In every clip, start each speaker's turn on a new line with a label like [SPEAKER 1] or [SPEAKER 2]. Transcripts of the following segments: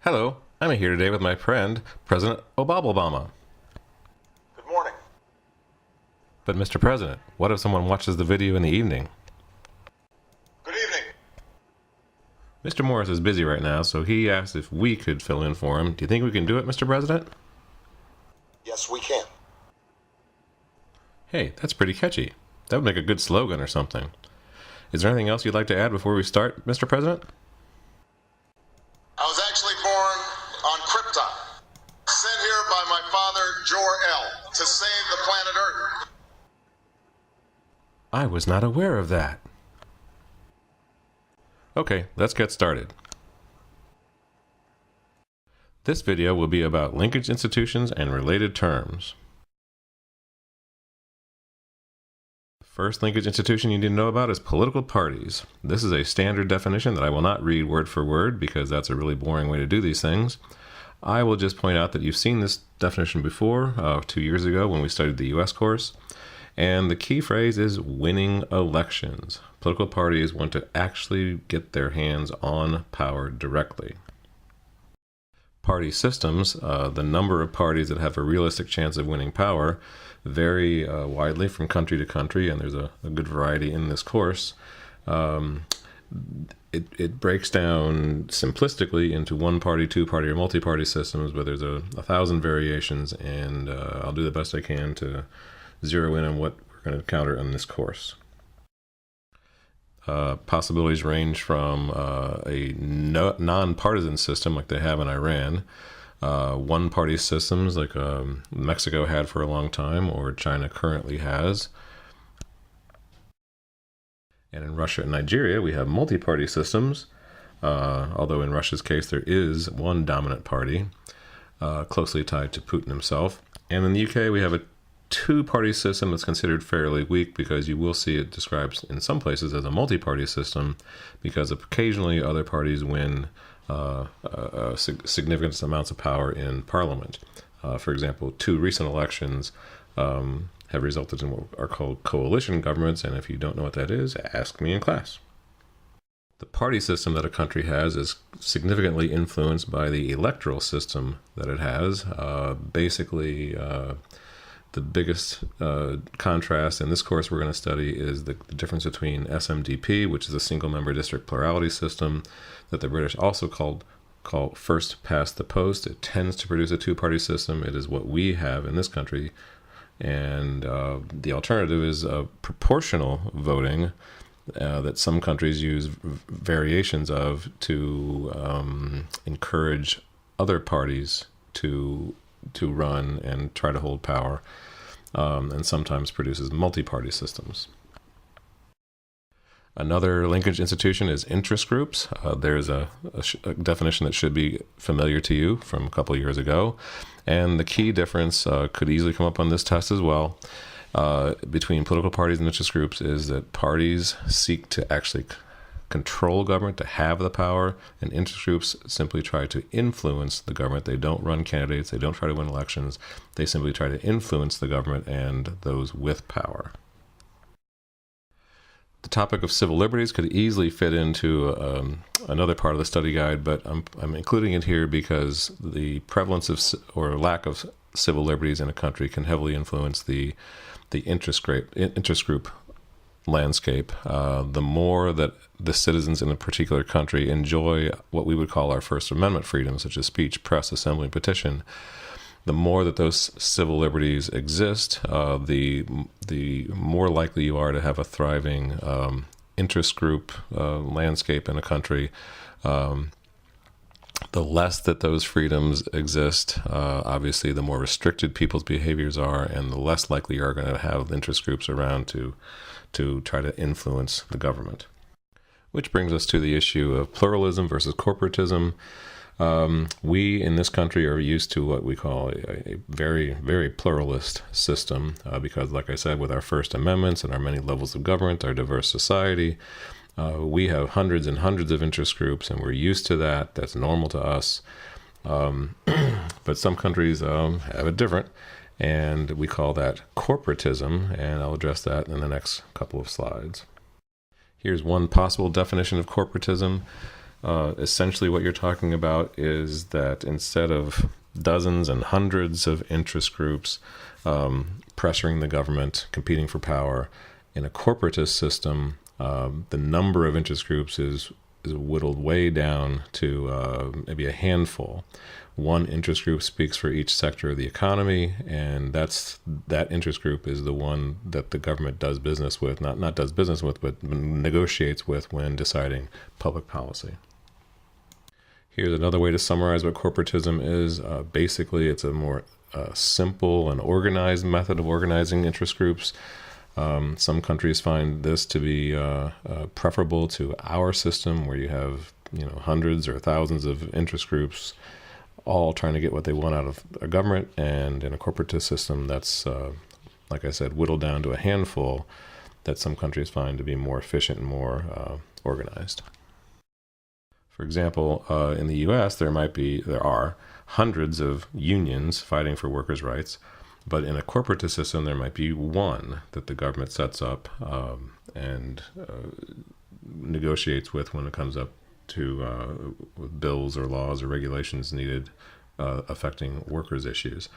[SPEAKER 1] Hello, I'm here today with my friend, President Obobblebama.
[SPEAKER 2] Good morning.
[SPEAKER 1] But Mr. President, what if someone watches the video in the evening?
[SPEAKER 2] Good evening.
[SPEAKER 1] Mr. Morris is busy right now, so he asked if we could fill in for him. Do you think we can do it, Mr. President?
[SPEAKER 2] Yes, we can.
[SPEAKER 1] Hey, that's pretty catchy. That would make a good slogan or something. Is there anything else you'd like to add before we start, Mr. President?
[SPEAKER 2] I was actually born on Krypton, sent here by my father, Jor-El, to save the planet Earth.
[SPEAKER 1] I was not aware of that. Okay, let's get started. This video will be about linkage institutions and related terms. First linkage institution you need to know about is political parties. This is a standard definition that I will not read word for word because that's a really boring way to do these things. I will just point out that you've seen this definition before, 2 years ago when we studied the US course. And the key phrase is winning elections. Political parties want to actually get their hands on power directly. Party systems, the number of parties that have a realistic chance of winning power, vary widely from country to country, and there's a good variety in this course. It breaks down simplistically into one-party, two-party, or multi-party systems, but there's a thousand variations, and I'll do the best I can to zero in on what we're going to encounter in this course. Possibilities range from a non-partisan system like they have in Iran, one-party systems like Mexico had for a long time, or China currently has. And in Russia and Nigeria, we have multi-party systems, although in Russia's case there is one dominant party, closely tied to Putin himself. And in the UK, we have a two-party system that's considered fairly weak because you will see it described in some places as a multi-party system because occasionally other parties win significant amounts of power in parliament. For example, 2 recent elections have resulted in what are called coalition governments, and if you don't know what that is, ask me in class. The party system that a country has is significantly influenced by the electoral system that it has. Basically, the biggest contrast in this course we're going to study is the difference between SMDP, which is a single-member-district-plurality system that the British also call first past the post. It tends to produce a two-party system. It is what we have in this country. And the alternative is proportional voting that some countries use variations of to encourage other parties to run and try to hold power, and sometimes produces multi-party systems. Another linkage institution is interest groups. There's a definition that should be familiar to you from a couple of years ago, and the key difference could easily come up on this test as well between political parties and interest groups is that parties seek to actually control government, to have the power, and interest groups simply try to influence the government. They don't run candidates, they don't try to win elections, they simply try to influence the government and those with power. The topic of civil liberties could easily fit into another part of the study guide, but I'm including it here because the prevalence of or lack of civil liberties in a country can heavily influence the interest group landscape. The more that the citizens in a particular country enjoy what we would call our First Amendment freedoms, such as speech, press, assembly, and petition, the more that those civil liberties exist, the more likely you are to have a thriving interest group landscape in a country. The less that those freedoms exist, obviously the more restricted people's behaviors are, and the less likely you are going to have interest groups around to try to influence the government. Which brings us to the issue of pluralism versus corporatism. We in this country are used to what we call a very, very pluralist system because, like I said, with our First Amendments and our many levels of government, our diverse society, we have hundreds and hundreds of interest groups, and we're used to that. That's normal to us. But some countries have it different, and we call that corporatism, and I'll address that in the next couple of slides. Here's one possible definition of corporatism. essentially what you're talking about is that instead of dozens and hundreds of interest groups pressuring the government, competing for power, in a corporatist system, the number of interest groups is whittled way down to maybe a handful. One interest group speaks for each sector of the economy, and that interest group is the one that the government does business with, not does business with, but negotiates with when deciding public policy. Here's another way to summarize what corporatism is. Basically, it's a more simple and organized method of organizing interest groups. Some countries find this to be preferable to our system, where you have hundreds or thousands of interest groups all trying to get what they want out of a government. And in a corporatist system, that's, like I said, whittled down to a handful that some countries find to be more efficient and more organized. For example, in the U.S., there are hundreds of unions fighting for workers' rights, but in a corporatist system, there might be one that the government sets up and negotiates with when it comes up to bills or laws or regulations needed affecting workers' issues.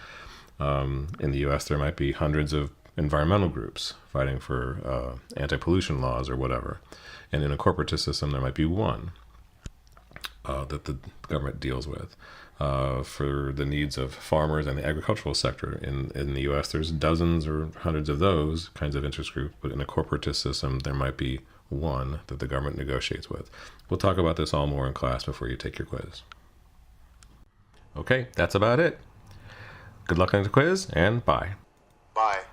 [SPEAKER 1] In the U.S., there might be hundreds of environmental groups fighting for anti-pollution laws or whatever. And in a corporatist system, there might be one that the government deals with for the needs of farmers and the agricultural sector. In the U.S., there's dozens or hundreds of those kinds of interest groups, but in a corporatist system, there might be one that the government negotiates with. We'll talk about this all more in class before you take your quiz. Okay, that's about it. Good luck on the quiz, and bye.
[SPEAKER 2] Bye.